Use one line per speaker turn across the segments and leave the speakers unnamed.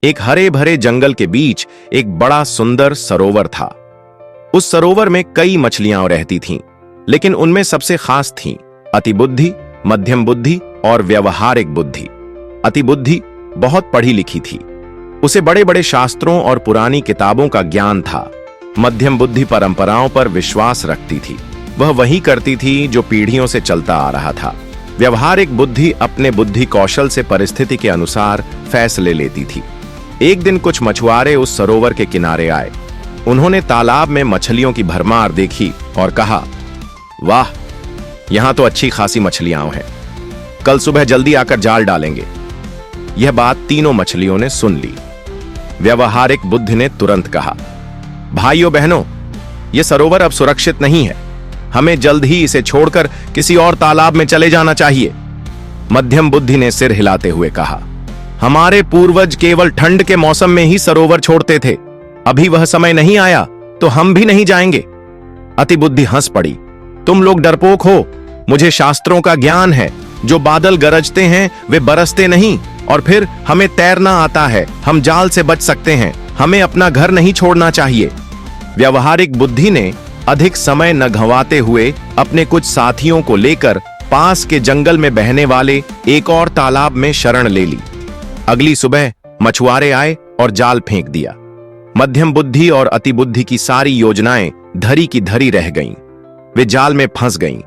एक हरे भरे जंगल के बीच एक बड़ा सुंदर सरोवर था। उस सरोवर में कई मछलियां रहती थीं, लेकिन उनमें सबसे खास थीं अतिबुद्धि, मध्यम बुद्धि और व्यवहारिक बुद्धि। अतिबुद्धि बहुत पढ़ी लिखी थी, उसे बड़े बड़े शास्त्रों और पुरानी किताबों का ज्ञान था। मध्यम बुद्धि परंपराओं पर विश्वास रखती थी, वह वही करती थी जो पीढ़ियों से चलता आ रहा था। व्यवहारिक बुद्धि अपने बुद्धि कौशल से परिस्थिति के अनुसार फैसले लेती थी। एक दिन कुछ मछुआरे उस सरोवर के किनारे आए। उन्होंने तालाब में मछलियों की भरमार देखी और कहा, वाह, यहां तो अच्छी खासी मछलियां हैं, कल सुबह जल्दी आकर जाल डालेंगे। यह बात तीनों मछलियों ने सुन ली। व्यवहारिक बुद्धि ने तुरंत कहा, भाइयों बहनों, यह सरोवर अब सुरक्षित नहीं है, हमें जल्द ही इसे छोड़कर किसी और तालाब में चले जाना चाहिए। मध्यम बुद्धि ने सिर हिलाते हुए कहा, हमारे पूर्वज केवल ठंड के मौसम में ही सरोवर छोड़ते थे, अभी वह समय नहीं आया तो हम भी नहीं जाएंगे। अतिबुद्धि हंस पड़ी, तुम लोग डरपोक हो, मुझे शास्त्रों का ज्ञान है, जो बादल गरजते हैं वे बरसते नहीं, और फिर हमें तैरना आता है, हम जाल से बच सकते हैं, हमें अपना घर नहीं छोड़ना चाहिए। व्यवहारिक बुद्धि ने अधिक समय न गंवाते हुए अपने कुछ साथियों को लेकर पास के जंगल में बहने वाले एक और तालाब में शरण ले ली। अगली सुबह मछुआरे आए और जाल फेंक दिया। मध्यम बुद्धि और अतिबुद्धि की सारी योजनाएं धरी की धरी रह गईं। वे जाल में फंस गईं।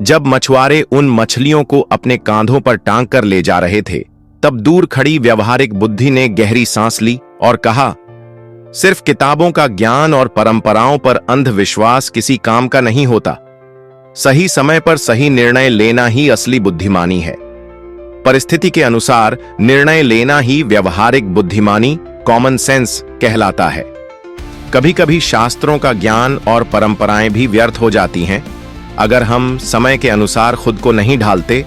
जब मछुआरे उन मछलियों को अपने कांधों पर टांग कर ले जा रहे थे, तब दूर खड़ी व्यवहारिक बुद्धि ने गहरी सांस ली और कहा, सिर्फ किताबों का ज्ञान और परंपराओं पर अंधविश्वास किसी काम का नहीं होता। सही समय पर सही निर्णय लेना ही असली बुद्धिमानी है। परिस्थिति के अनुसार निर्णय लेना ही व्यवहारिक बुद्धिमानी, कॉमन सेंस कहलाता है। कभी कभी शास्त्रों का ज्ञान और परंपराएं भी व्यर्थ हो जाती हैं, अगर हम समय के अनुसार खुद को नहीं ढालते